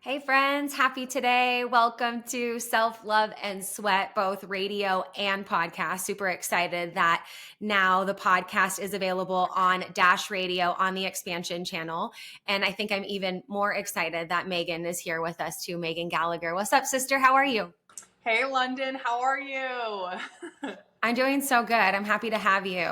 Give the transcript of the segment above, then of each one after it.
Hey friends, happy today. Welcome to Self Love and Sweat, both radio and podcast. Super excited that now the podcast is available on Dash Radio on the Expansion channel. And I think I'm even more excited that Megan is here with us too. Megan Gallagher. What's up, sister? How are you? Hey, Lunden. How are you? I'm doing so good. I'm happy to have you.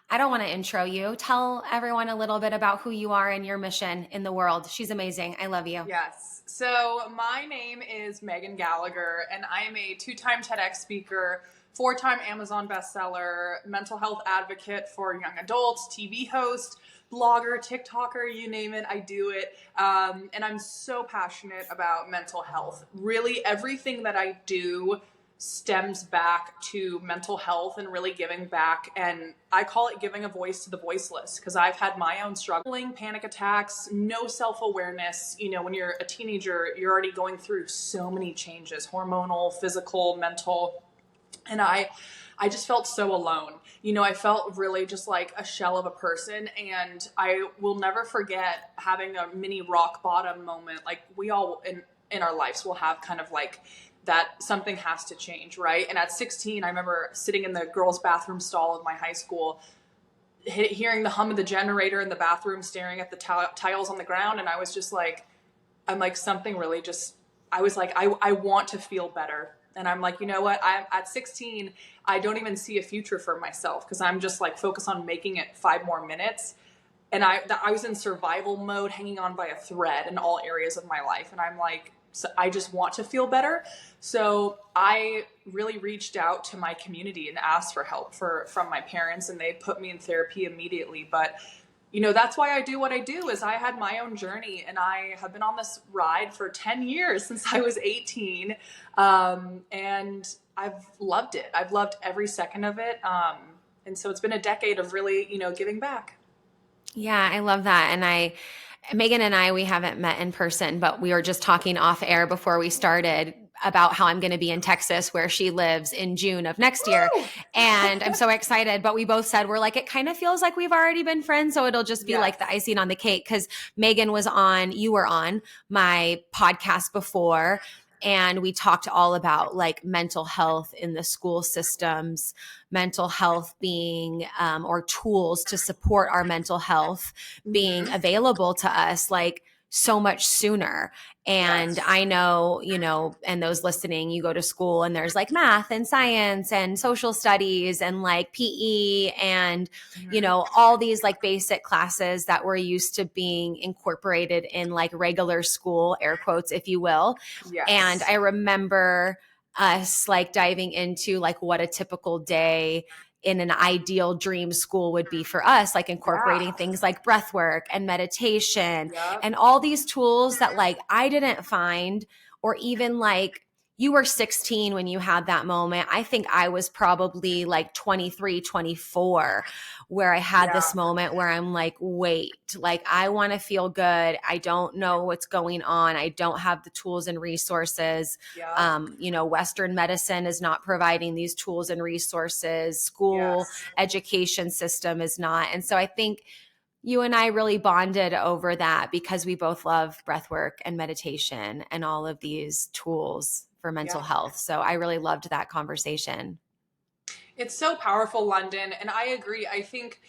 I don't want to intro you. Tell everyone a little bit about who you are and your mission in the world. She's amazing. I love you. Yes. So my name is Megan Gallagher, and I am a two-time TEDx speaker, four-time Amazon bestseller, mental health advocate for young adults, TV host, blogger, TikToker, you name it, I do it. And I'm so passionate about mental health. Really, everything that I do stems back to mental health and really giving back. And I call it giving a voice to the voiceless, because I've had my own struggling, panic attacks, no self-awareness. You know, when you're a teenager, you're already going through so many changes, hormonal, physical, mental. And I just felt so alone. You know, I felt really just like a shell of a person. And I will never forget having a mini rock bottom moment. Like we all in our lives will have kind of like that something has to change, right? And at 16, I remember sitting in the girls' bathroom stall of my high school, hearing the hum of the generator in the bathroom, staring at the tiles on the ground. And I was just like, I'm like, something really just, I was like, I want to feel better. And I'm like, you know what? I'm at 16, I don't even see a future for myself, because I'm just like focused on making it 5 more minutes. And I was in survival mode, hanging on by a thread in all areas of my life. And I'm like, so I just want to feel better. So I really reached out to my community and asked for help from my parents, and they put me in therapy immediately. But you know, that's why I do what I do. Is I had my own journey, and I have been on this ride for 10 years since I was 18. And I've loved it. I've loved every second of it. And so it's been a decade of really, you know, giving back. Yeah, I love that. Megan and I, we haven't met in person, but we were just talking off air before we started about how I'm going to be in Texas, where she lives, in June of next year. Woo! And I'm so excited. But we both said, we're like, it kind of feels like we've already been friends. So it'll just be like Yes. the icing on the cake. Because you were on my podcast before. And we talked all about like mental health in the school systems, mental health being, or tools to support our mental health being available to us like so much sooner. And Yes. I know, you know, and those listening, you go to school and there's like math and science and social studies and like PE and, you know, all these like basic classes that we're used to being incorporated in like regular school, air quotes, if you will. Yes. And I remember us like diving into like what a typical day in an ideal dream school would be for us, like incorporating things like breath work and meditation Yep. and all these tools that like I didn't find, or even like you were 16 when you had that moment. I think I was probably like 23, 24, where I had this moment where I'm like, wait, like I want to feel good. I don't know what's going on. I don't have the tools and resources. You know, Western medicine is not providing these tools and resources. School education system is not. And so I think you and I really bonded over that because we both love breath work and meditation and all of these tools for mental health. So I really loved that conversation. It's so powerful, London. And I agree. I think,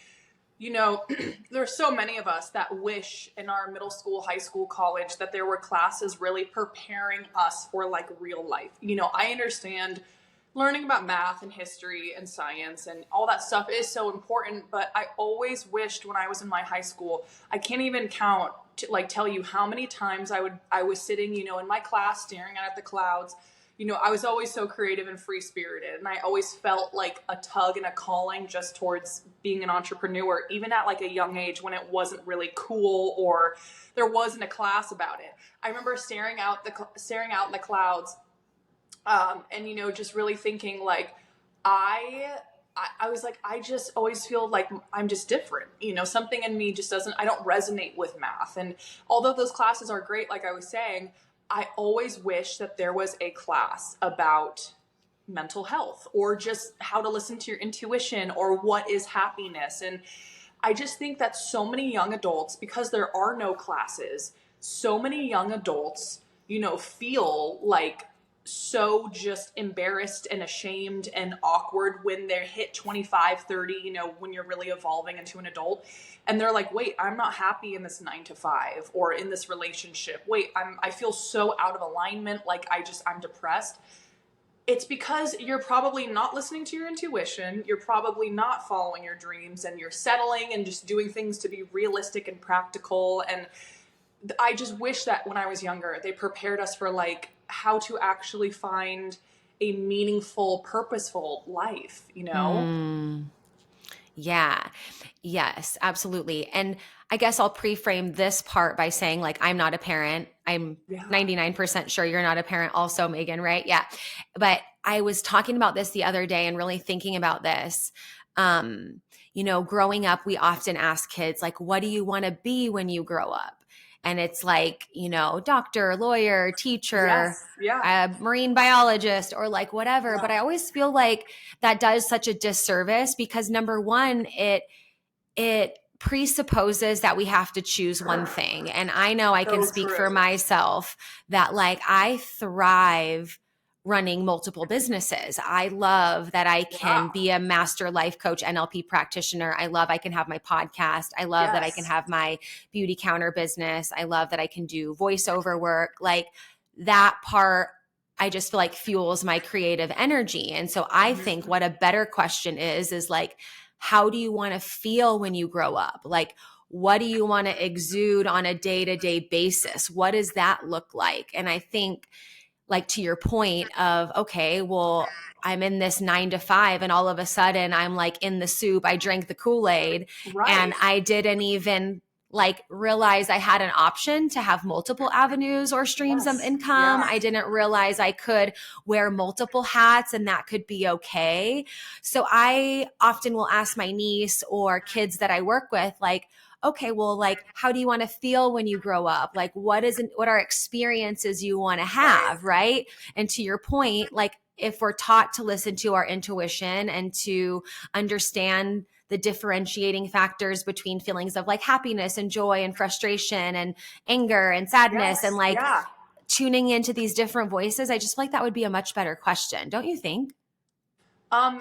you know, there's so many of us that wish in our middle school, high school, college that there were classes really preparing us for like real life. You know, I understand learning about math and history and science and all that stuff is so important, but I always wished when I was in my high school, I can't even count to like tell you how many times I was sitting, you know, in my class staring at the clouds. You know, I was always so creative and free spirited, and I always felt like a tug and a calling just towards being an entrepreneur, even at like a young age when it wasn't really cool or there wasn't a class about it. I remember staring out in the clouds, and you know, just really thinking like I was like, I just always feel like I'm just different. You know, something in me just I don't resonate with math. And although those classes are great, like I was saying, I always wish that there was a class about mental health or just how to listen to your intuition or what is happiness. And I just think that so many young adults, because there are no classes, so many young adults, feel like so just embarrassed and ashamed and awkward when they're hit 25, 30, when you're really evolving into an adult. And they're like, wait, I'm not happy in this 9 to 5 or in this relationship. Wait, I feel so out of alignment. Like I'm depressed. It's because you're probably not listening to your intuition. You're probably not following your dreams, and you're settling and just doing things to be realistic and practical. And I just wish that when I was younger, they prepared us for like how to actually find a meaningful, purposeful life, Yeah. Yes, absolutely. And I guess I'll pre-frame this part by saying, like, I'm not a parent. I'm Yeah. 99% sure you're not a parent also, Megan, right? Yeah. But I was talking about this the other day and really thinking about this. Growing up, we often ask kids, like, what do you want to be when you grow up? And it's like, doctor, lawyer, teacher, Yes. Yeah. marine biologist, or like whatever. Yeah. But I always feel like that does such a disservice because number one, it presupposes that we have to choose one thing. And I know I can So speak true. for myself that like I thrive running multiple businesses. I love that I can Wow. be a master life coach, NLP practitioner. I love I can have my podcast. I love that I can Yes. have my beauty counter business. I love that I can do voiceover work. Like that part I just feel like fuels my creative energy. And so I think what a better question is like, how do you want to feel when you grow up? Like, what do you want to exude on a day-to-day basis? What does that look like? And I think, like, to your point of, okay, well, I'm in this 9 to 5 and all of a sudden I'm like in the soup. I drank the Kool-Aid and Right. I didn't even like realize I had an option to have multiple avenues or streams of Yes. income. Yeah. I didn't realize I could wear multiple hats and that could be okay. So I often will ask my niece or kids that I work with, like, okay, well, like, how do you want to feel when you grow up? Like, what are experiences you want to have, right? And to your point, like, if we're taught to listen to our intuition and to understand the differentiating factors between feelings of like happiness and joy and frustration and anger and sadness and Yes. like Yeah. tuning into these different voices, I just feel like that would be a much better question. Don't you think?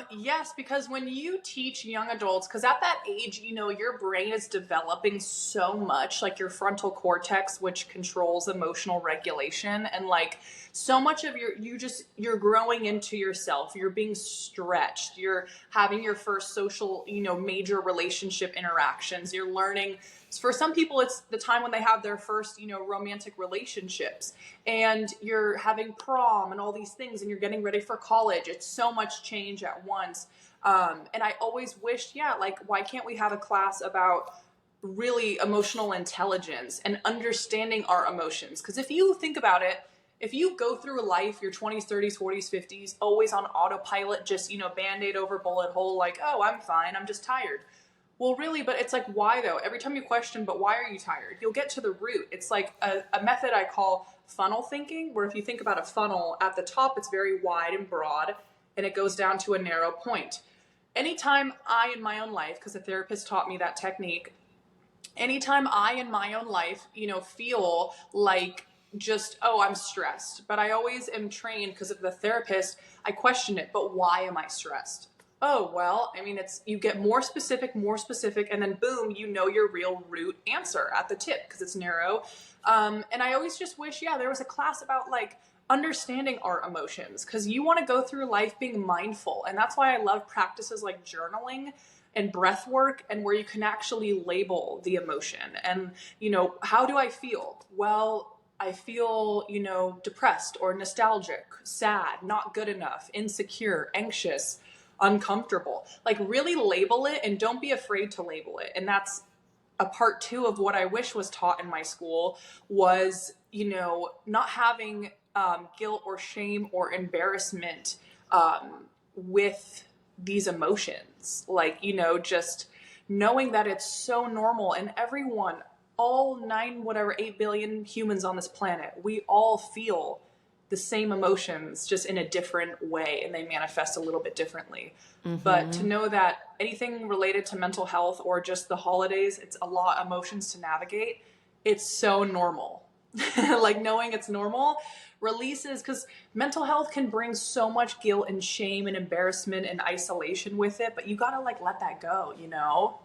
Yes, because when you teach young adults, because at that age, your brain is developing so much, like your frontal cortex, which controls emotional regulation, and like so much of you're growing into yourself, you're being stretched, you're having your first social, major relationship interactions, you're learning. For some people, it's the time when they have their first, romantic relationships, and you're having prom and all these things, and you're getting ready for college. It's so much change at once. And I always wished, like, why can't we have a class about really emotional intelligence and understanding our emotions? Because if you think about it, if you go through life, your 20s, 30s, 40s, 50s, always on autopilot, just, Band-Aid over bullet hole, like, oh, I'm fine, I'm just tired. Well, really, but it's like, why though? Every time you question, but why are you tired? You'll get to the root. It's like a method I call funnel thinking, where if you think about a funnel, at the top, it's very wide and broad, and it goes down to a narrow point. Anytime I, in my own life, because a therapist taught me that technique, anytime I, in my own life, feel like just, oh, I'm stressed, but I always am trained because of the therapist, I question it, but why am I stressed? Oh, well, I mean, it's, you get more specific, and then boom, your real root answer at the tip because it's narrow. And I always just wish, there was a class about like understanding our emotions, because you want to go through life being mindful. And that's why I love practices like journaling and breath work, and where you can actually label the emotion. And, how do I feel? Well, I feel, depressed or nostalgic, sad, not good enough, insecure, anxious, uncomfortable. Like, really label it, and don't be afraid to label it. And that's a part 2 of what I wish was taught in my school was, not having guilt or shame or embarrassment with these emotions. Like, just knowing that it's so normal, and everyone, all 8 billion humans on this planet, we all feel the same emotions, just in a different way, and they manifest a little bit differently. Mm-hmm. But to know that anything related to mental health or just the holidays, it's a lot of emotions to navigate. It's so normal. like knowing it's normal releases, because mental health can bring so much guilt and shame and embarrassment and isolation with it, but you gotta like let that go, you know?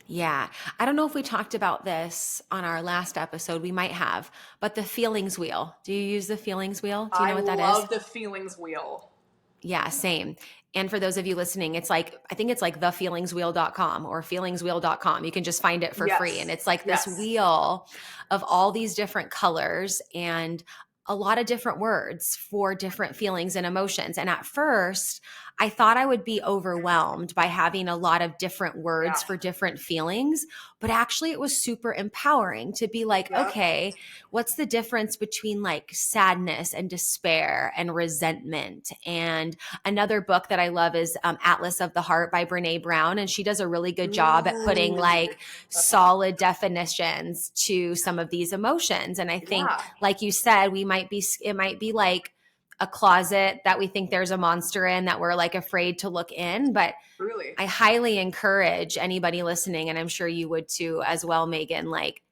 Yeah. I don't know if we talked about this on our last episode. We might have, but the feelings wheel. Do you use the feelings wheel? Do you I know what that is? love the feelings wheel. Yeah, same. And for those of you listening, it's like, I think it's like thefeelingswheel.com or feelingswheel.com. You can just find it for free. And Yes. it's like this Yes. wheel of all these different colors and a lot of different words for different feelings and emotions. And at first, I thought I would be overwhelmed by having a lot of different Yeah. words for different feelings, but actually it was super empowering to be like, Yep. okay, what's the difference between like sadness and despair and resentment? And another book that I love is Atlas of the Heart by Brene Brown. And she does a really good job at putting Ooh. like solid definitions to some of these emotions. And I think, Yeah. like you said, it might be like a closet that we think there's a monster in that we're like afraid to look in. But Really. I highly encourage anybody listening, and I'm sure you would too as well, Megan, like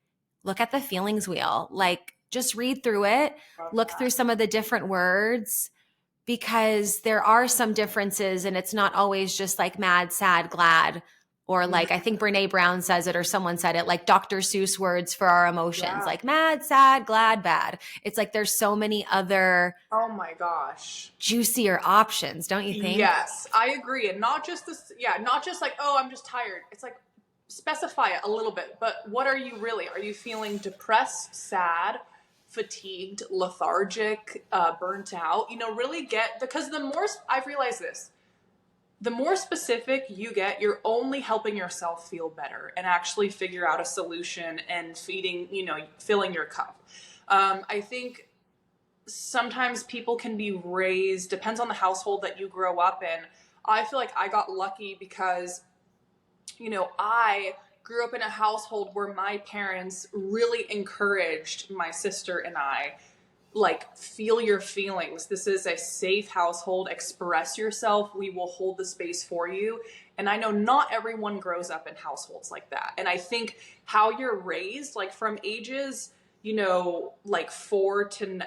look at the feelings wheel, like just read through it, Love look through that. some of the different words because there are some differences and it's not always just like mad, sad, glad, or like I think Brene Brown says it or someone said it, like Dr. Seuss words for our emotions, Yeah. like mad, sad, glad, bad. It's like there's so many other Oh my gosh. juicier options, don't you think? Yes, I agree. And not just this, yeah, not just like, oh, I'm just tired. It's like, specify it a little bit. But what are you really? Are you feeling depressed, sad, fatigued, lethargic, burnt out? You know, really get, because the more, I've realized this, the more specific you get, you're only helping yourself feel better and actually figure out a solution and feeding, you know, filling your cup. I think sometimes people can be raised, depends on the household that you grow up in. I feel like I got lucky because, you know, I grew up in a household where my parents really encouraged my sister and I, like, feel your feelings. This is a safe household. Express yourself. We will hold the space for you. And I know not everyone grows up in households like that. And I think how you're raised, like from ages, you know, like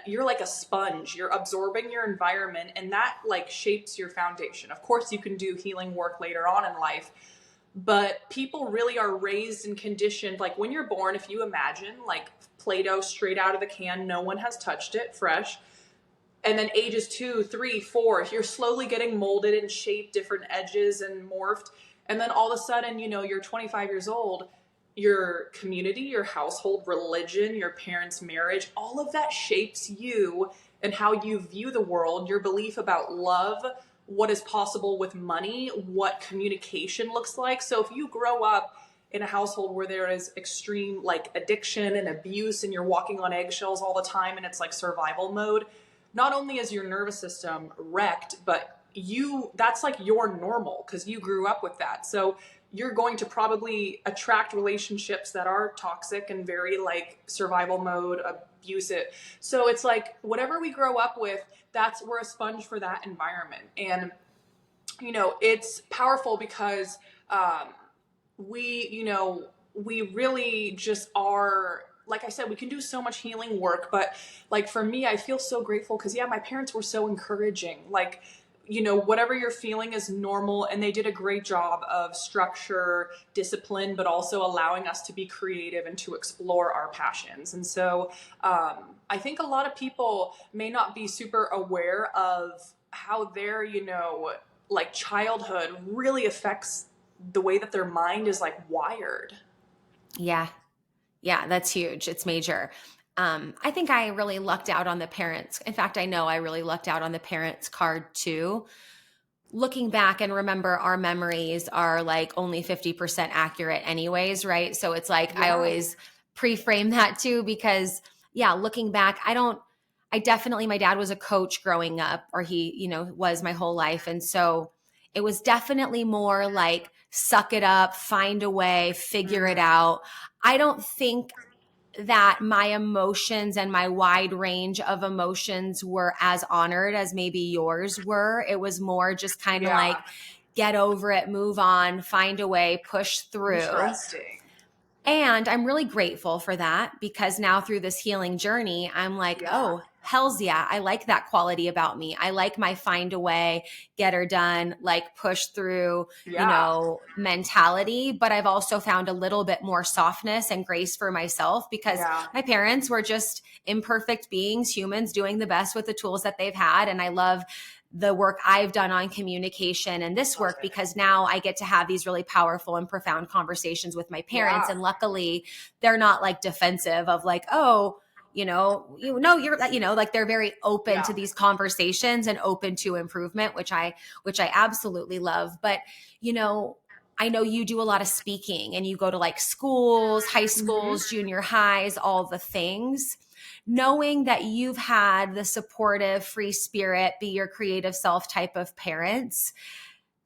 you're like a sponge. You're absorbing your environment, and that like shapes your foundation. Of course, you can do healing work later on in life, but people really are raised and conditioned. Like when you're born, if you imagine like Play-Doh straight out of the can, no one has touched it, fresh. And then ages 2, 3, 4, you're slowly getting molded and shaped, different edges and morphed. And then all of a sudden, you know, you're 25 years old, your community, your household, religion, your parents' marriage, all of that shapes you and how you view the world, your belief about love, what is possible with money, what communication looks like. So if you grow up in a household where there is extreme like addiction and abuse and you're walking on eggshells all the time and it's like survival mode, not only is your nervous system wrecked, but that's like your normal because you grew up with that. So you're going to probably attract relationships that are toxic and very like survival mode, abusive. So it's like whatever we grow up with, we're a sponge for that environment. And you know, it's powerful because we really just are, like I said, we can do so much healing work. But like for me, I feel so grateful because yeah, my parents were so encouraging. Like, you know, whatever you're feeling is normal, and they did a great job of structure, discipline, but also allowing us to be creative and to explore our passions. And so I think a lot of people may not be super aware of how their, you know, like childhood really affects the way that their mind is like wired. Yeah. Yeah, that's huge. It's major. I think I really lucked out on the parents. In fact, I know I really lucked out on the parents card too. Looking back and remember our memories are like only 50% accurate anyways, right? So it's like I Yeah. always pre-frame that too because yeah, looking back, I definitely my dad was a coach growing up or he, you know, was my whole life and so it was definitely more like suck it up, find a way, figure it out. I don't think that my emotions and my wide range of emotions were as honored as maybe yours were. It was more just kind of like Yeah. get over it, move on, find a way, push through. Interesting. And I'm really grateful for that, because now through this healing journey, I'm like, Yeah. oh, hells yeah. I like that quality about me. I like my find a way, get her done, like push through, Yeah. mentality. But I've also found a little bit more softness and grace for myself, because Yeah. my parents were just imperfect beings, humans doing the best with the tools that they've had. And I love the work I've done on communication and this Love work, it. because now I get to have these really powerful and profound conversations with my parents. Yeah. And luckily, they're not like defensive of like, oh, you're like they're very open Yeah. to these conversations and open to improvement, which I absolutely love. But, you know, I know you do a lot of speaking and you go to like schools, high Hmm. schools, junior highs, all the things. Knowing that you've had the supportive, free spirit, be your creative self type of parents,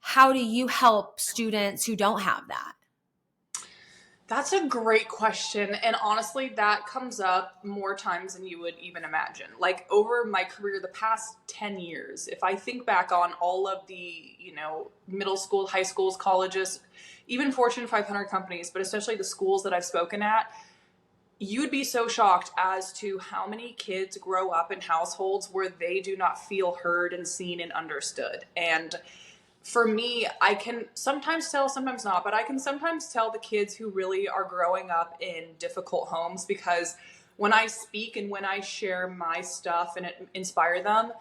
how do you help students who don't have that? That's a great question. And honestly, that comes up more times than you would even imagine. Like over my career, the past 10 years, if I think back on all of the, middle school, high schools, colleges, even Fortune 500 companies, but especially the schools that I've spoken at, you'd be so shocked as to how many kids grow up in households where they do not feel heard and seen and understood. And for me, I can sometimes tell, sometimes not, but I can sometimes tell the kids who really are growing up in difficult homes, because when I speak and when I share my stuff and it inspire them,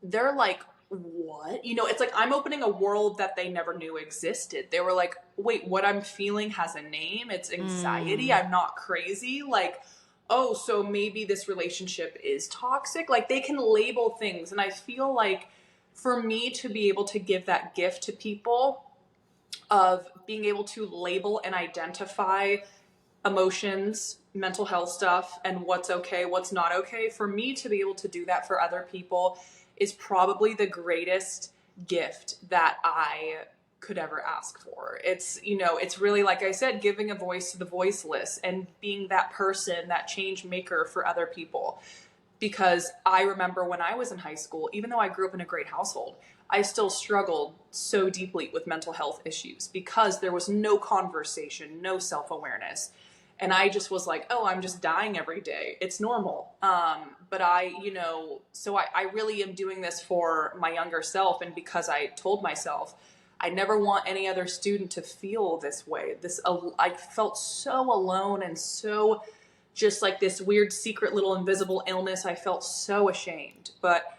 they're like, what? It's like I'm opening a world that they never knew existed. They were like, wait, what I'm feeling has a name. It's anxiety. Mm, I'm not crazy. Like, oh, so maybe this relationship is toxic. Like they can label things. And I feel like for me to be able to give that gift to people of being able to label and identify emotions, mental health stuff, and what's okay, what's not okay, for me to be able to do that for other people is probably the greatest gift that I could ever ask for. It's really, like I said, giving a voice to the voiceless and being that person, that change maker for other people. Because I remember when I was in high school, even though I grew up in a great household, I still struggled so deeply with mental health issues because there was no conversation, no self awareness. And I just was like, oh, I'm just dying every day. It's normal. But I really am doing this for my younger self. And because I told myself, I never want any other student to feel this way. I felt so alone and so just like this weird secret little invisible illness. I felt so ashamed. But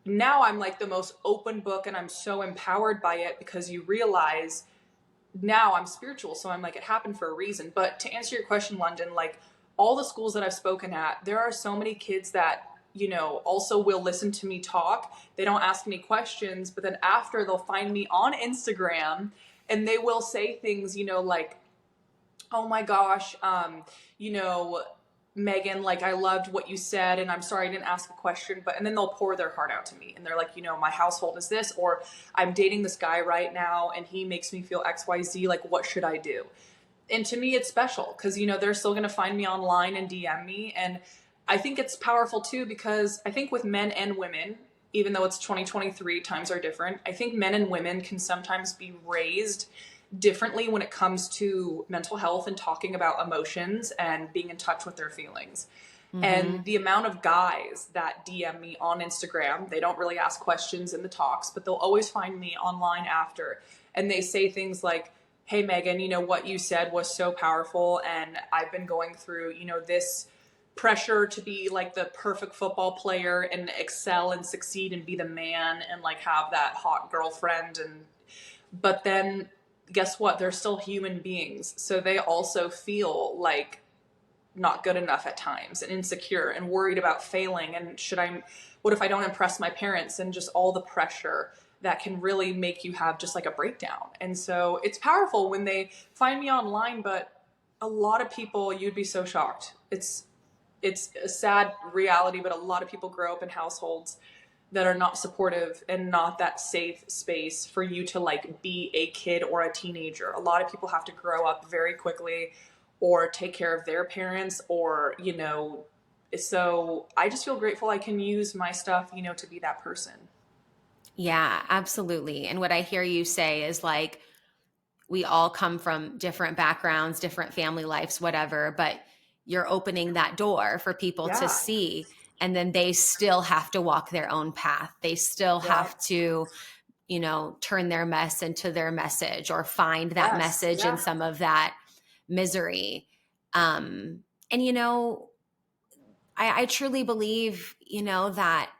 now I'm like the most open book and I'm so empowered by it, because you realize now I'm spiritual. So I'm like, it happened for a reason. But to answer your question, Lunden, like all the schools that I've spoken at, there are so many kids that, also will listen to me talk. They don't ask me questions, but then after they'll find me on Instagram and they will say things, like, oh my gosh, you know, Megan, like I loved what you said and I'm sorry I didn't ask a question, and then they'll pour their heart out to me and they're like, my household is this, or I'm dating this guy right now and he makes me feel XYZ, like what should I do? And to me it's special because they're still going to find me online and DM me. And I think it's powerful too, because I think with men and women, even though it's 2023, times are different, I think men and women can sometimes be raised differently when it comes to mental health and talking about emotions and being in touch with their feelings. mm-hmm. And the amount of guys that DM me on Instagram, they don't really ask questions in the talks, but they'll always find me online after. And they say things like, hey, Megan, what you said was so powerful. And I've been going through, this pressure to be like the perfect football player and excel and succeed and be the man and like have that hot girlfriend. But then guess what? They're still human beings. So they also feel like not good enough at times and insecure and worried about failing. And what if I don't impress my parents, and just all the pressure that can really make you have just like a breakdown. And so it's powerful when they find me online, but a lot of people, you'd be so shocked. It's a sad reality, but a lot of people grow up in households that are not supportive and not that safe space for you to like be a kid or a teenager. A lot of people have to grow up very quickly or take care of their parents, or so I just feel grateful I can use my stuff, to be that person. Yeah, absolutely. And what I hear you say is like, we all come from different backgrounds, different family lives, whatever, but you're opening that door for people to Yeah. see, and then they still have to walk their own path. They still Yeah. have to, turn their mess into their message, or find that Yes. message in Yeah. some of that misery. And I truly believe, that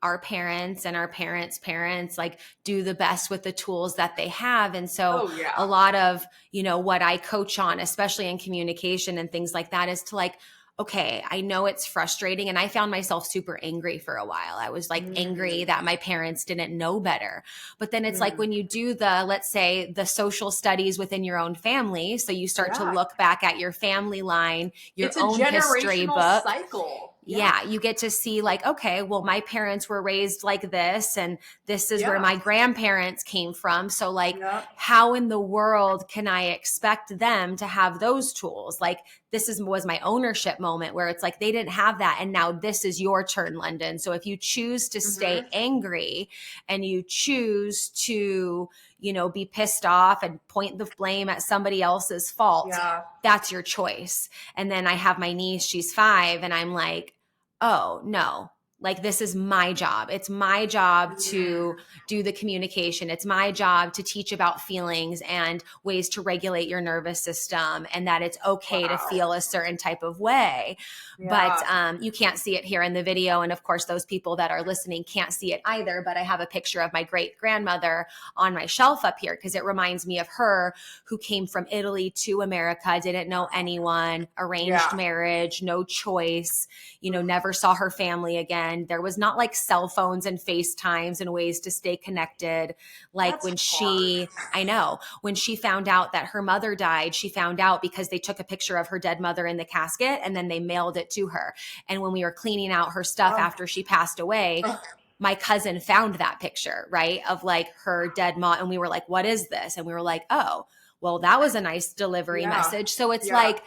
our parents and our parents' parents like do the best with the tools that they have. And so Oh yeah. a lot of, what I coach on, especially in communication and things like that, is to like, okay, I know it's frustrating. And I found myself super angry for a while. I was like angry that my parents didn't know better. But then it's like when you do let's say the social studies within your own family. So you start to Yeah. look back at your family line, your It's a own history generational book. cycle. Yeah, you get to see like, okay, well, my parents were raised like this, and this is where Yeah. my grandparents came from. So like, Yeah. how in the world can I expect them to have those tools? Like, was my ownership moment where it's like they didn't have that, and now this is your turn, Lunden. So if you choose to stay angry and you choose to, be pissed off and point the blame at somebody else's fault, Yeah. that's your choice. And then I have my niece, she's 5, and I'm like, oh no, like this is my job. It's my job to do the communication. It's my job to teach about feelings and ways to regulate your nervous system, and that it's okay to feel a certain type of way. Yeah. But you can't see it here in the video. And of course, those people that are listening can't see it either. But I have a picture of my great grandmother on my shelf up here because it reminds me of her, who came from Italy to America, didn't know anyone, arranged marriage, no choice, never saw her family again. There was not like cell phones and FaceTimes and ways to stay connected. Like when she found out that her mother died, she found out because they took a picture of her dead mother in the casket and then they mailed it to her. And when we were cleaning out her stuff after she passed away, my cousin found that picture, right, of like her dead mom. And we were like, what is this? And we were like, oh, well, that was a nice delivery message. So it's like,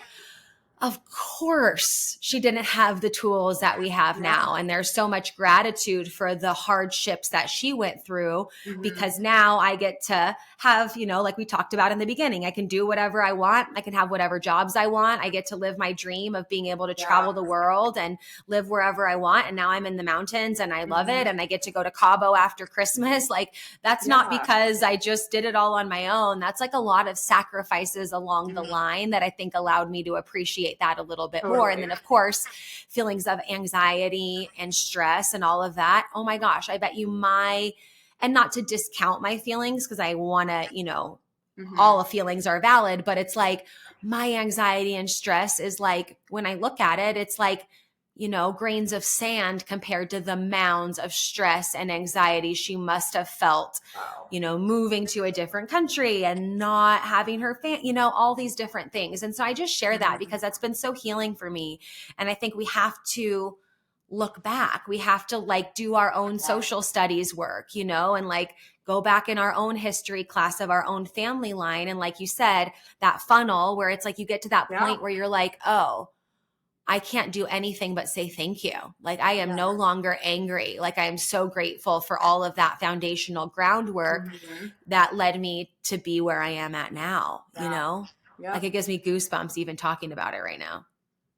of course, she didn't have the tools that we have now. And there's so much gratitude for the hardships that she went through, because now I get to have, like we talked about in the beginning, I can do whatever I want. I can have whatever jobs I want. I get to live my dream of being able to travel the world and live wherever I want. And now I'm in the mountains and I love it. And I get to go to Cabo after Christmas. Like that's not because I just did it all on my own. That's like a lot of sacrifices along the line that I think allowed me to appreciate that a little bit more. And then of course, feelings of anxiety and stress and all of that. Oh my gosh, I bet you and not to discount my feelings, because I want to, all the feelings are valid, but it's like my anxiety and stress is like, when I look at it, it's like, grains of sand compared to the mounds of stress and anxiety she must have felt, moving to a different country and not having her all these different things. And so I just share that because that's been so healing for me. And I think we have to look back. We have to like do our own social studies work, and like go back in our own history class of our own family line. And like you said, that funnel where it's like you get to that point where you're like, oh, I can't do anything but say thank you. Like I am no longer angry. Like I am so grateful for all of that foundational groundwork that led me to be where I am at now, like it gives me goosebumps even talking about it right now.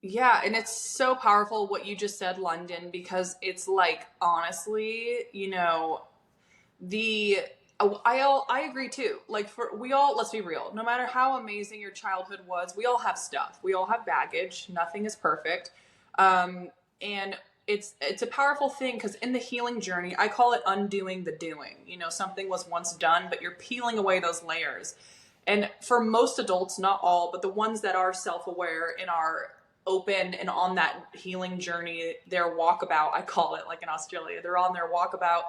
Yeah, and it's so powerful what you just said, Lunden, because it's like, honestly, I agree too. Like let's be real. No matter how amazing your childhood was, we all have stuff. We all have baggage. Nothing is perfect. And it's a powerful thing because in the healing journey, I call it undoing the doing. Something was once done, but you're peeling away those layers. And for most adults, not all, but the ones that are self-aware and are open and on that healing journey, their walkabout, I call it, like in Australia, they're on their walkabout,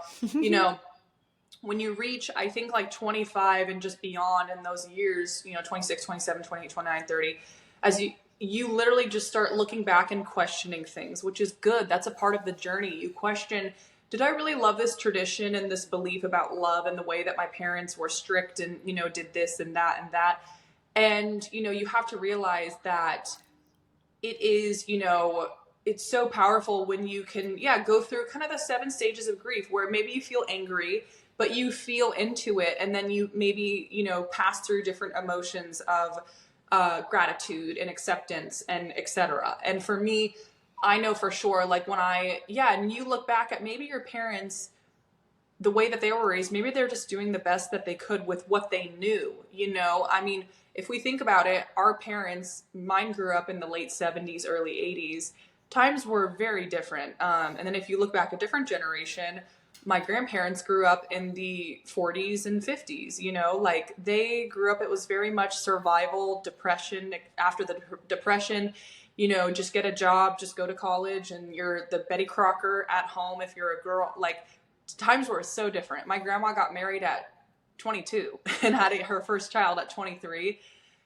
when you reach, I think like 25 and just beyond in those years, 26, 27, 28, 29, 30, as you literally just start looking back and questioning things, which is good. That's a part of the journey. You question, did I really love this tradition and this belief about love and the way that my parents were strict and, did this and that and that. And, you have to realize that it is, it's so powerful when you can, go through kind of the 7 stages of grief where maybe you feel angry, but you feel into it, and then you maybe, you know, pass through different emotions of gratitude and acceptance and etc. And for me, I know for sure, like when and you look back at maybe your parents, the way that they were raised, maybe they're just doing the best that they could with what they knew, you know? I mean, if we think about it, our parents, mine grew up in the late 70s, early 80s. Times were very different. And then if you look back a different generation, my grandparents grew up in the 40s and 50s, you know, like they grew up, it was very much survival, depression, after the depression, you know, just get a job, just go to college, and you're the Betty Crocker at home if you're a girl. Like, times were so different. My grandma got married at 22 and had her first child at 23,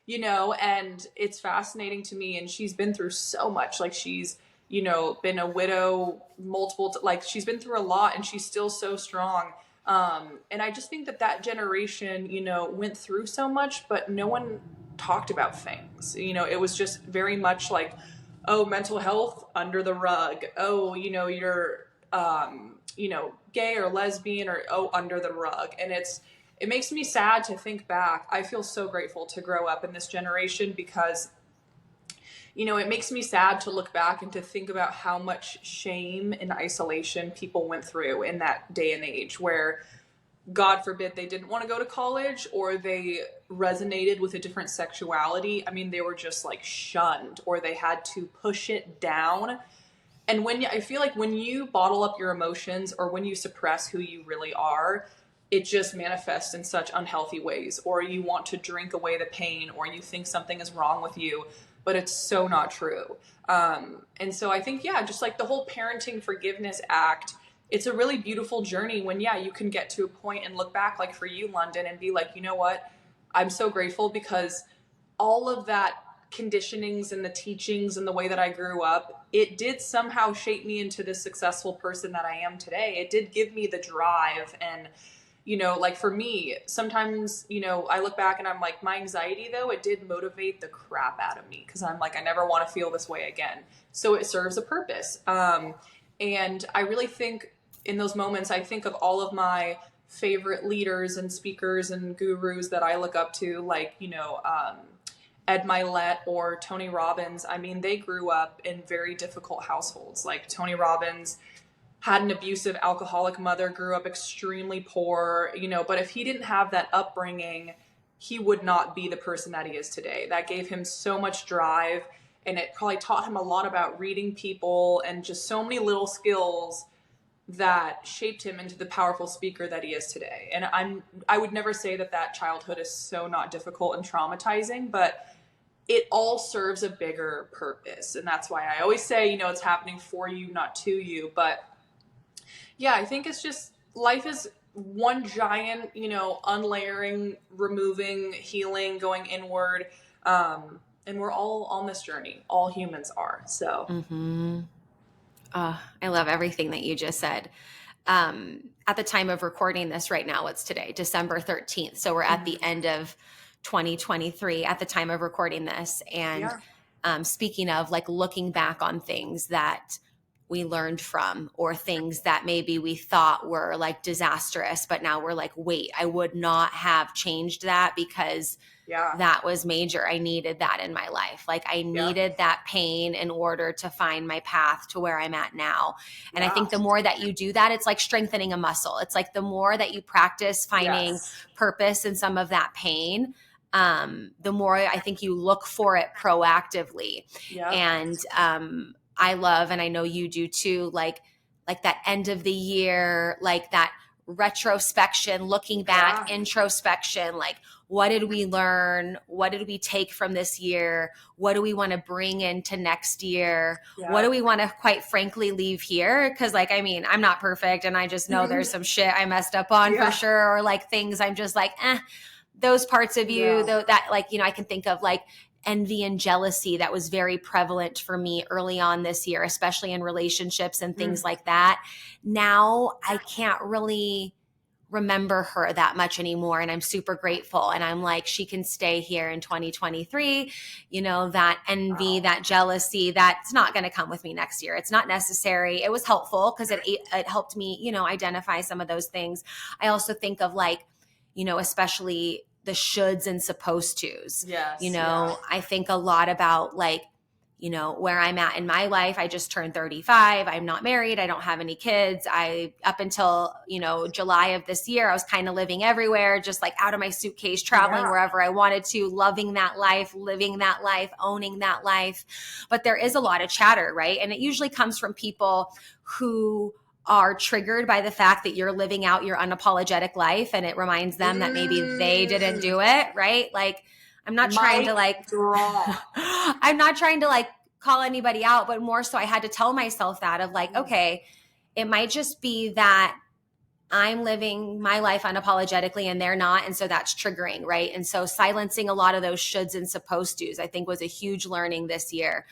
you know, and it's fascinating to me. And she's been through so much. Like, she's, you know, been a widow like she's been through a lot, and she's still so strong. And I just think that generation, you know, went through so much, but no one talked about things. You know, it was just very much like, oh, mental health under the rug. Oh, you know, you're, you know, gay or lesbian, or, oh, under the rug. And it makes me sad to think back. I feel so grateful to grow up in this generation, because, you know, it makes me sad to look back and to think about how much shame and isolation people went through in that day and age, where, God forbid, they didn't want to go to college, or they resonated with a different sexuality. I mean, they were just like shunned, or they had to push it down. And I feel like when you bottle up your emotions, or when you suppress who you really are, it just manifests in such unhealthy ways. Or you want to drink away the pain, or you think something is wrong with you, but it's so not true. And so I think, just like the whole Parenting Forgiveness Act, it's a really beautiful journey when, you can get to a point and look back, like for you, Lunden, and be like, you know what? I'm so grateful, because all of that conditionings and the teachings and the way that I grew up, it did somehow shape me into this successful person that I am today. It did give me the drive. And, you know, like for me, sometimes, you know, I look back and I'm like, my anxiety, though, it did motivate the crap out of me, because I'm like, I never want to feel this way again. So it serves a purpose. And I really think in those moments, I think of all of my favorite leaders and speakers and gurus that I look up to, like, you know, Ed Milet or Tony Robbins. I mean, they grew up in very difficult households. Like, Tony Robbins had an abusive alcoholic mother, grew up extremely poor, you know, but if he didn't have that upbringing, he would not be the person that he is today. That gave him so much drive, and it probably taught him a lot about reading people and just so many little skills that shaped him into the powerful speaker that he is today. And I would never say that childhood is so not difficult and traumatizing, but it all serves a bigger purpose. And that's why I always say, you know, it's happening for you, not to you. But I think it's just, life is one giant, you know, unlayering, removing, healing, going inward. And we're all on this journey. All humans are. So. Mm-hmm. I love everything that you just said. At the time of recording this right now, what's today? December 13th. So we're at the end of 2023 at the time of recording this. And speaking of, like, looking back on things that we learned from, or things that maybe we thought were like disastrous, but now we're like, wait, I would not have changed that, because that was major. I needed that in my life. Like, I needed that pain in order to find my path to where I'm at now. And I think the more that you do that, it's like strengthening a muscle. It's like the more that you practice finding purpose in some of that pain, the more I think you look for it proactively. And I love, and I know you do too, like that end of the year, like that retrospection, looking back, introspection, like, what did we learn? What did we take from this year? What do we want to bring into next year? What do we want to, quite frankly, leave here? Because, like, I mean, I'm not perfect, and I just know there's some shit I messed up on for sure, or like things I'm just like, those parts of you, though, that, like, you know, I can think of like envy and jealousy that was very prevalent for me early on this year, especially in relationships and things like that. Now I can't really remember her that much anymore. And I'm super grateful. And I'm like, she can stay here in 2023. You know, that envy, that jealousy, that's not going to come with me next year. It's not necessary. It was helpful because it helped me, you know, identify some of those things. I also think of like, you know, especially the shoulds and supposed tos. Yes. You know, I think a lot about like, you know, where I'm at in my life. I just turned 35. I'm not married. I don't have any kids. Up until, you know, July of this year, I was kind of living everywhere, just like out of my suitcase, traveling wherever I wanted to, loving that life, living that life, owning that life. But there is a lot of chatter, right? And it usually comes from people who are triggered by the fact that you're living out your unapologetic life, and it reminds them that maybe they didn't do it, right? Like, I'm not trying to like I'm not trying to like call anybody out, but more so I had to tell myself that of like, okay, it might just be that I'm living my life unapologetically and they're not. And so that's triggering, right? And so silencing a lot of those shoulds and supposed tos, I think, was a huge learning this year.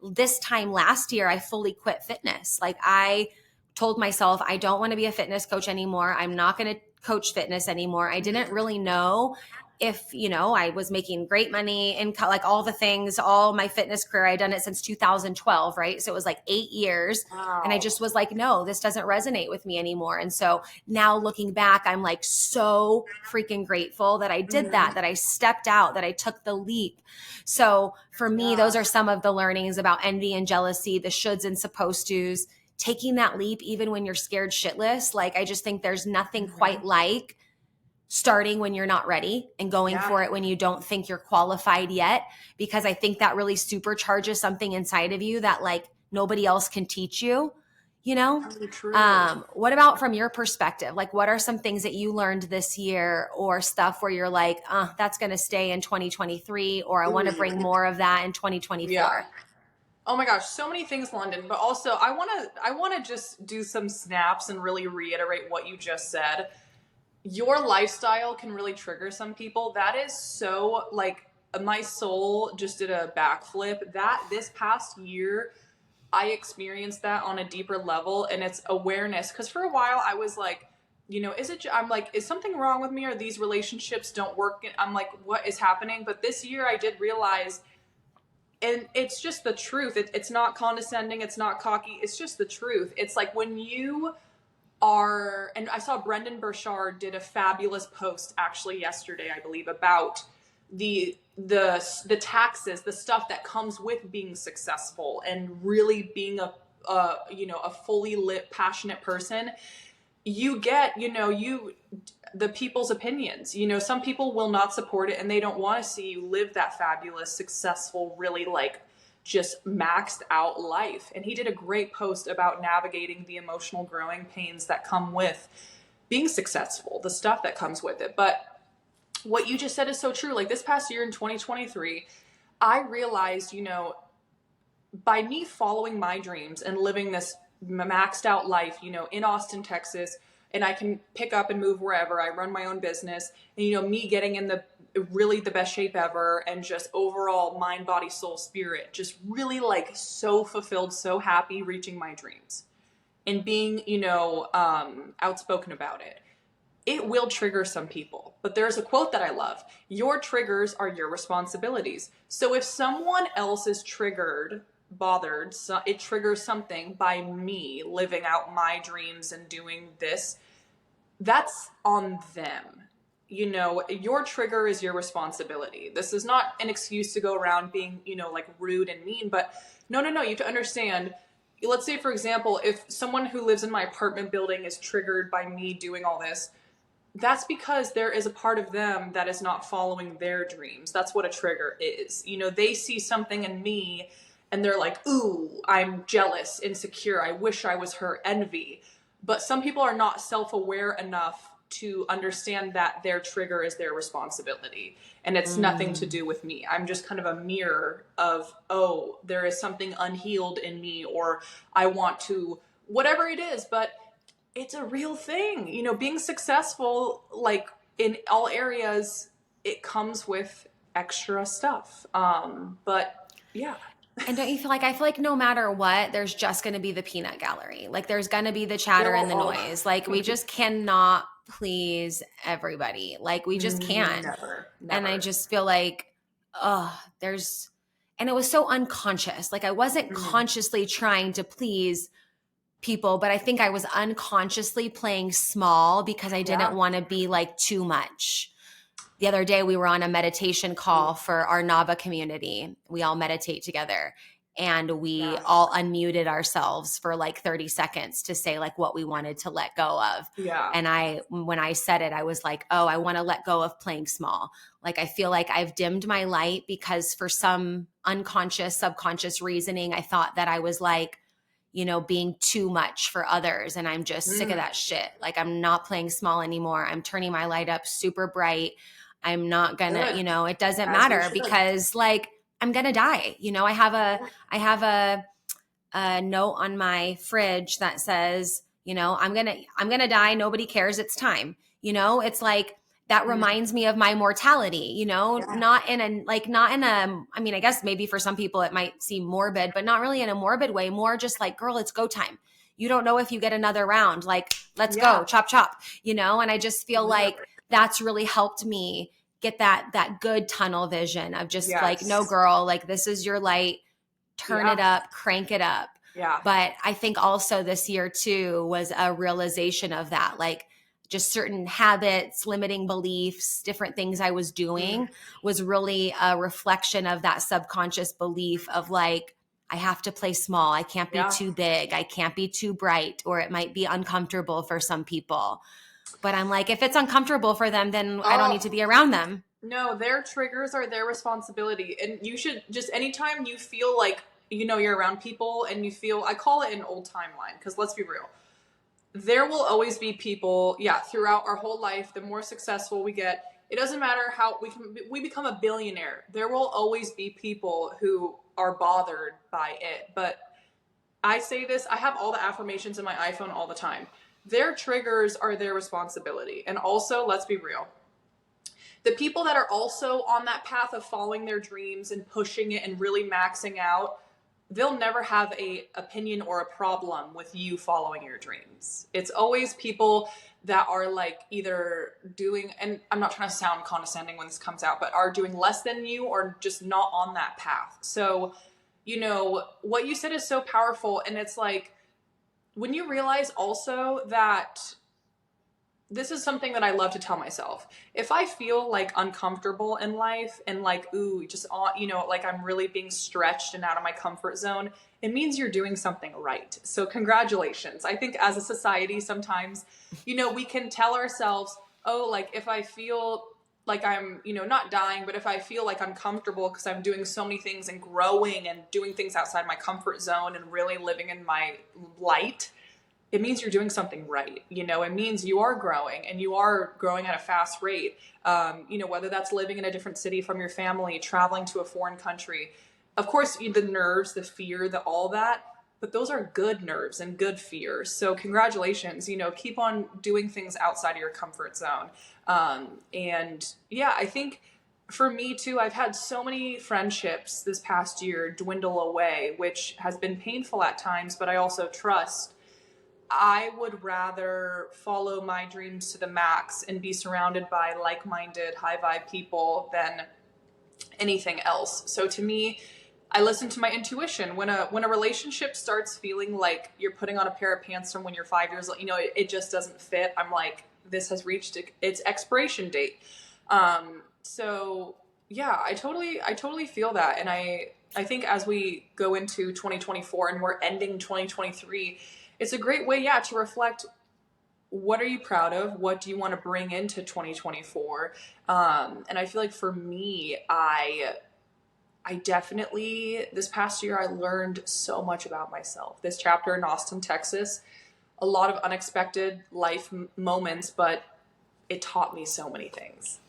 This time last year, I fully quit fitness. Like, I told myself, I don't want to be a fitness coach anymore. I'm not going to coach fitness anymore. I didn't really know if, you know, I was making great money and like all the things, all my fitness career, I'd done it since 2012, right? So it was like 8 years. Wow. And I just was like, no, this doesn't resonate with me anymore. And so now looking back, I'm like so freaking grateful that I did that I stepped out, that I took the leap. So for me, those are some of the learnings about envy and jealousy, the shoulds and supposed tos, taking that leap, even when you're scared shitless. Like, I just think there's nothing quite like starting when you're not ready and going for it when you don't think you're qualified yet, because I think that really supercharges something inside of you that like nobody else can teach you, you know? True. What about from your perspective? Like, what are some things that you learned this year or stuff where you're like, that's going to stay in 2023, or I want to bring more of that in 2024? Yeah. Oh my gosh, so many things, Lunden. But also, I want to just do some snaps and really reiterate what you just said. Your lifestyle can really trigger some people. That is so, like, my soul just did a backflip. That this past year, I experienced that on a deeper level, and it's awareness. Because for a while, I was like, you know, I'm like, is something wrong with me? Or these relationships don't work? I'm like, what is happening? But this year, I did realize, and it's just the truth. It's not condescending. It's not cocky. It's just the truth. It's like when you are, and I saw Brendan Burchard did a fabulous post actually yesterday, I believe, about the taxes, the stuff that comes with being successful and really being a fully lit, passionate person. You get, the people's opinions. Some people will not support it and they don't want to see you live that fabulous, successful, really like just maxed out life. And he did a great post about navigating the emotional growing pains that come with being successful, the stuff that comes with it. But what you just said is so true. Like, this past year in 2023, I realized, by me following my dreams and living this maxed out life, in Austin, Texas, and I can pick up and move wherever. I run my own business, and me getting in the best shape ever, and just overall mind, body, soul, spirit, just really like so fulfilled, so happy, reaching my dreams and being, outspoken about it. It will trigger some people, but there's a quote that I love. Your triggers are your responsibilities. So if someone else is bothered, so it triggers something by me living out my dreams and doing this, that's on them. Your trigger is your responsibility. This is not an excuse to go around being, like rude and mean, but no, you have to understand. Let's say, for example, if someone who lives in my apartment building is triggered by me doing all this, that's because there is a part of them that is not following their dreams. That's what a trigger is. They see something in me and they're like, ooh, I'm jealous, insecure. I wish I was her, envy. But some people are not self-aware enough to understand that their trigger is their responsibility. And it's nothing to do with me. I'm just kind of a mirror of, oh, there is something unhealed in me, or I want to, whatever it is, but it's a real thing. Being successful, like in all areas, it comes with extra stuff. But yeah. And don't you feel like, I feel like no matter what, there's just going to be the peanut gallery. Like there's going to be the There chatter will and the noise. Like we just cannot please everybody. Like we just can't. never, And I never. just feel like, oh, and it was so unconscious. Like I wasn't Mhm. consciously trying to please people, but I think I was unconsciously playing small because I didn't Yeah. want to be like too much. The other day we were on a meditation call for our Nava community. We all meditate together, and we Yes. all unmuted ourselves for like 30 seconds to say like what we wanted to let go of. Yeah. And when I said it, I was like, oh, I want to let go of playing small. Like I feel like I've dimmed my light because for some unconscious, subconscious reasoning, I thought that I was like, being too much for others. And I'm just sick of that shit. Like I'm not playing small anymore. I'm turning my light up super bright. I'm not gonna, Good. it doesn't As you matter should. because like I'm gonna die. I have a note on my fridge that says, I'm gonna die. Nobody cares. It's time. It's like that reminds me of my mortality, Yeah. not in a, I mean, I guess maybe for some people it might seem morbid, but not really in a morbid way, more just like, girl, it's go time. You don't know if you get another round. Like, let's go, chop, chop, and I just feel like that's really helped me get that good tunnel vision of just like, no, Yes. girl, like this is your light, turn Yeah. it up, crank it up. Yeah. But I think also this year too was a realization of that, like just certain habits, limiting beliefs, different things I was doing was really a reflection of that subconscious belief of like, I have to play small. I can't be Yeah. too big. I can't be too bright, or it might be uncomfortable for some people. But I'm like, if it's uncomfortable for them, then I don't need to be around them. No, their triggers are their responsibility. And you should just, anytime you feel like, you're around people and you feel, I call it an old timeline, because let's be real. There will always be people, throughout our whole life, the more successful we get, it doesn't matter how we become a billionaire. There will always be people who are bothered by it. But I say this, I have all the affirmations in my iPhone all the time. Their triggers are their responsibility. And also, let's be real. The people that are also on that path of following their dreams and pushing it and really maxing out, they'll never have a opinion or a problem with you following your dreams. It's always people that are like either doing, and I'm not trying to sound condescending when this comes out, but are doing less than you or just not on that path. So, what you said is so powerful. And it's like, when you realize also that this is something that I love to tell myself. If I feel like uncomfortable in life and like, just like I'm really being stretched and out of my comfort zone, it means you're doing something right. So congratulations. I think as a society, sometimes, we can tell ourselves, oh, like if I feel like I'm, not dying, but if I feel like I'm comfortable because I'm doing so many things and growing and doing things outside my comfort zone and really living in my light, it means you're doing something right. It means you are growing and you are growing at a fast rate. Whether that's living in a different city from your family, traveling to a foreign country. Of course, the nerves, the fear, all that, but those are good nerves and good fears. So congratulations, keep on doing things outside of your comfort zone. I think for me too, I've had so many friendships this past year dwindle away, which has been painful at times, but I also trust I would rather follow my dreams to the max and be surrounded by like-minded, high vibe people than anything else. So to me, I listen to my intuition. When a relationship starts feeling like you're putting on a pair of pants from when you're 5 years old, it just doesn't fit. I'm like, this has reached its expiration date. I totally feel that. And I think as we go into 2024 and we're ending 2023, it's a great way, to reflect, what are you proud of? What do you want to bring into 2024? And I feel like for me, I definitely, this past year, I learned so much about myself. This chapter in Austin, Texas, a lot of unexpected life moments, but it taught me so many things.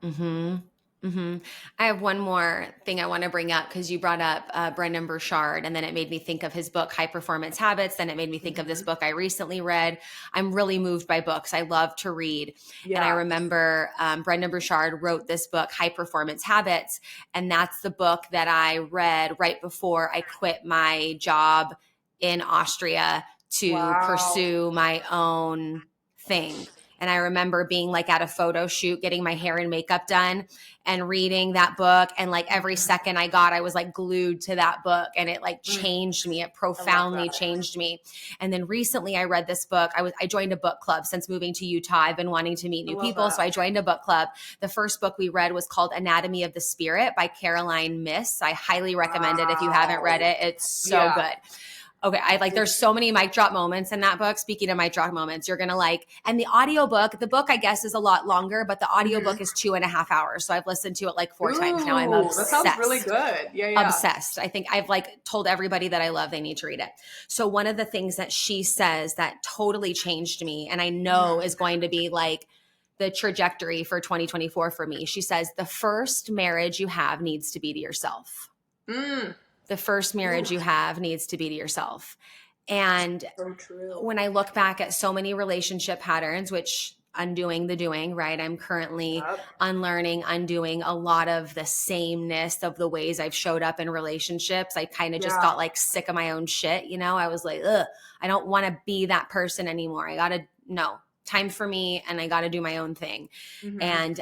Mm-hmm. Hmm. I have one more thing I want to bring up because you brought up Brendan Burchard, and then it made me think of his book, High Performance Habits. Then it made me think of this Mm-hmm. book I recently read. I'm really moved by books. I love to read. And I Yeah. remember Brendan Burchard wrote this book, High Performance Habits. And that's the book that I read right before I quit my job in Austria to Wow. pursue my own thing. And I remember being like at a photo shoot, getting my hair and makeup done and reading that book. And like every Mhm. second I got, I was like glued to that book, and it like Mm, changed me. It I love profoundly that. changed me. And then recently I read this book. I joined a book club since moving to Utah. I've been wanting to meet I new love people. So that. I joined a book club. The first book we read was called Anatomy of the Spirit by Caroline Miss. I highly recommend it if you haven't read Wow. it. It's so Yeah. good. Okay, I like there's so many mic drop moments in that book. Speaking of mic drop moments, you're gonna like, and the audiobook, the book I guess is a lot longer, but the Hmm. audiobook is 2.5 hours. So I've listened to it like 4 times now. I'm Ooh, that sounds really obsessed. good. Yeah, yeah. Obsessed. I think I've like told everybody that I love they need to read it. So one of the things that she says that totally changed me, and I know Hmm. is going to be like the trajectory for 2024 for me. She says the first marriage you have needs to be to yourself. Mm. The first Ooh, marriage you have needs to be to yourself. And so true. when I look back at so many relationship patterns, which undoing the doing, right? I'm currently Yep. unlearning, undoing a lot of the sameness of the ways I've showed up in relationships. I kind of just Yeah. got like sick of my own shit. You know, I was like, ugh, I don't want to be that person anymore. I got to, no, time for me, and I got to do my own thing. Hmm. And,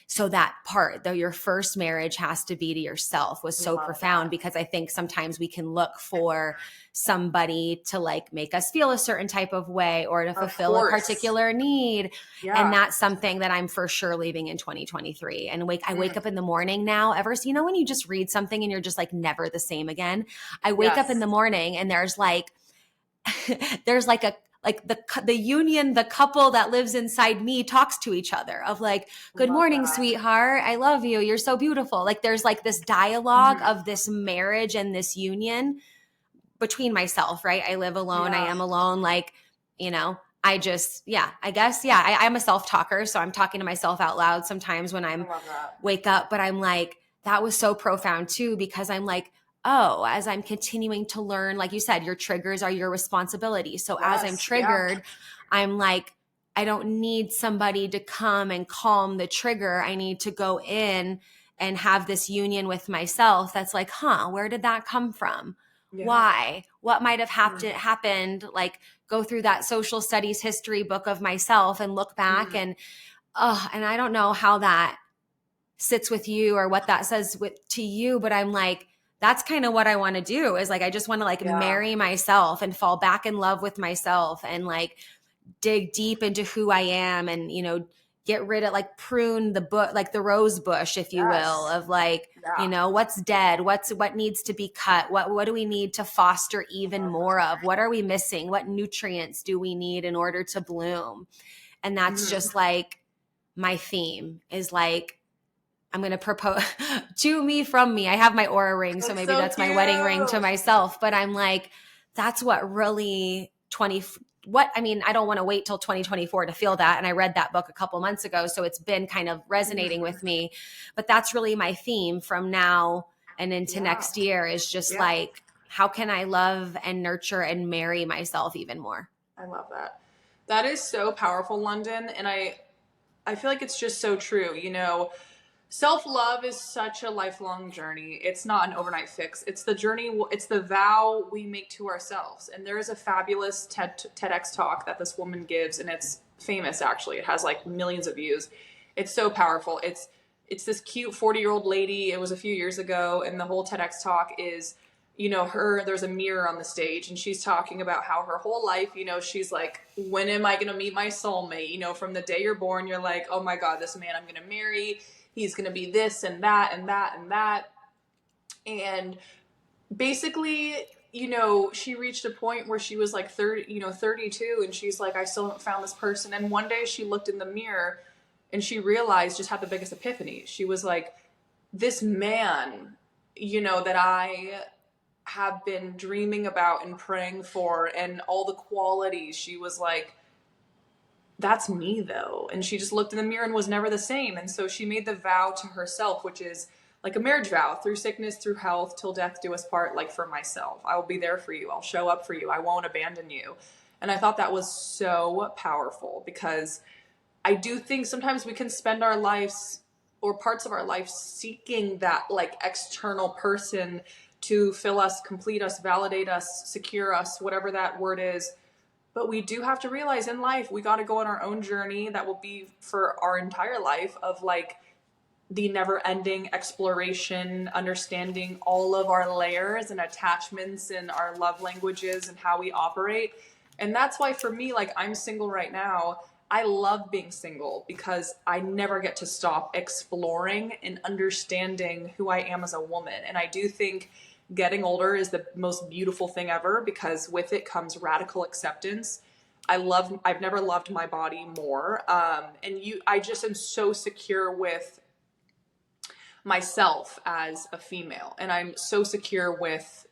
so that part, though, your first marriage has to be to yourself, was so Love profound, that. because I think sometimes we can look for somebody to like make us feel a certain type of way or to Of fulfill a course. particular need. And Yeah. that's something that I'm for sure leaving in 2023. And I wake Mm. up in the morning now, you know, when you just read something and you're just like never the same again. I wake up in Yes. the morning and there's like, there's like a, like the union, the couple that lives inside me talks to each other of like, good Love morning, that. sweetheart. I love you. You're so beautiful. Like there's like this dialogue Hmm. of this marriage and this union between myself, right? I live alone. I Yeah. am alone. Like, you know, I just, yeah, I guess, yeah, I'm a self talker. So I'm talking to myself out loud sometimes when I I'm love that. wake up, but I'm like, that was so profound too, because I'm like, oh, as I'm continuing to learn, like you said, your triggers are your responsibility. So as I'm Yes. Yeah. triggered, I'm like, I don't need somebody to come and calm the trigger. I need to go in and have this union with myself that's like, huh, where did that come from? Yeah. Why? What might have Mm. happened? Like go through that social studies history book of myself and look back, Mm. and and I don't know how that sits with you or what that says to you, but I'm like, that's kind of what I want to do, is like I just want to like Yeah. marry myself and fall back in love with myself and like dig deep into who I am, and you know, get rid of like prune the book, like the rose bush, if you will, Yes. of like, you Yeah. know, what's dead, what needs to be cut, what do we need to foster even Love more of, what are we missing, what nutrients do we need in order to bloom. And that. that's Mm. just like my theme is like, I'm going to propose to me from me. I have my aura ring, so That's maybe so that's my wedding ring to cute. myself. But I'm like, that's what really what I mean, I don't want to wait till 2024 to feel that. And I read that book a couple months ago, so it's been kind of resonating Mm. with me. But that's really my theme from now and into Yeah. next year, is just Yeah. like, how can I love and nurture and marry myself even more? I love that. That is so powerful, London, and I feel like it's just so true. You know, self-love is such a lifelong journey. It's not an overnight fix. It's the journey, it's the vow we make to ourselves. And there is a fabulous TEDx talk that this woman gives, and it's famous actually. It has like millions of views. It's so powerful. It's this cute 40-year-old lady. It was a few years ago, and the whole TEDx talk is, you know, there's a mirror on the stage, and she's talking about how her whole life, you know, she's like, when am I going to meet my soulmate? You know, from the day you're born, you're like, oh my God, this man I'm going to marry, he's going to be this and that and that and that. And basically, you know, she reached a point where she was like 30, you know, 32, and she's like, I still haven't found this person. And one day she looked in the mirror and she realized, just had the biggest epiphany. She was like, this man, you know, that I have been dreaming about and praying for, and all the qualities, she was like, that's me though. And she just looked in the mirror and was never the same. And so she made the vow to herself, which is like a marriage vow: through sickness, through health, till death do us part. Like, for myself, I will be there for you. I'll show up for you. I won't abandon you. And I thought that was so powerful, because I do think sometimes we can spend our lives or parts of our life seeking that like external person to fill us, complete us, validate us, secure us, whatever that word is. But we do have to realize in life, we got to go on our own journey that will be for our entire life, of like the never ending exploration, understanding all of our layers and attachments and our love languages and how we operate. And that's why for me, like, I'm single right now. I love being single because I never get to stop exploring and understanding who I am as a woman. And I do think getting older is the most beautiful thing ever, because with it comes radical acceptance. I've never loved my body more. I just am so secure with myself as a female. And I'm so secure with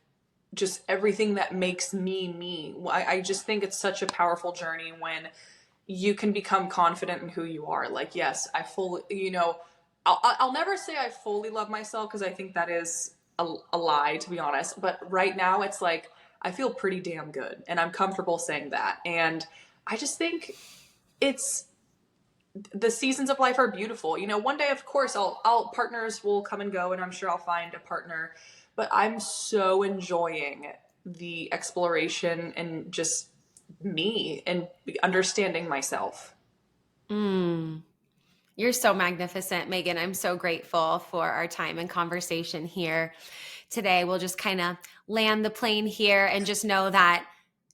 just everything that makes me me. I just think it's such a powerful journey when you can become confident in who you are. Like, yes, I fully, I'll never say I fully love myself, because I think that is a lie, to be honest. But right now it's like, I feel pretty damn good, and I'm comfortable saying that. And I just think it's, the seasons of life are beautiful. One day, of course, I'll partners will come and go, and I'm sure I'll find a partner, but I'm so enjoying the exploration and just me and understanding myself. You're so magnificent, Megan. I'm so grateful for our time and conversation here today. We'll just kind of land the plane here and just know that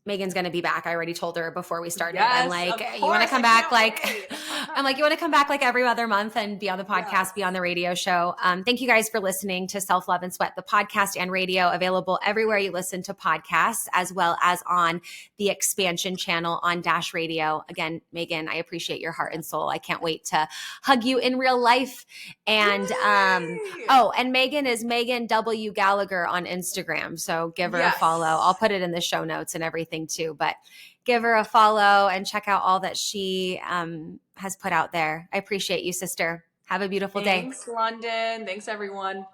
Megan's going to be back. I already told her before we started. Yes, I'm like, of you want to course, come I back? can't Like, wait. I'm like, you want to come back like every other month and be on the podcast, Yes. be on the radio show. Thank you guys for listening to Self Love and Sweat, the podcast and radio, available everywhere you listen to podcasts, as well as on the Expansion channel on Dash Radio. Again, Megan, I appreciate your heart and soul. I can't wait to hug you in real life. And and Megan is Megan W. Gallagher on Instagram. So give her a follow. I'll put it in the show notes and everything too, but give her a follow and check out all that she has put out there. I appreciate you, sister. Have a beautiful day. Thanks, London. Thanks, everyone.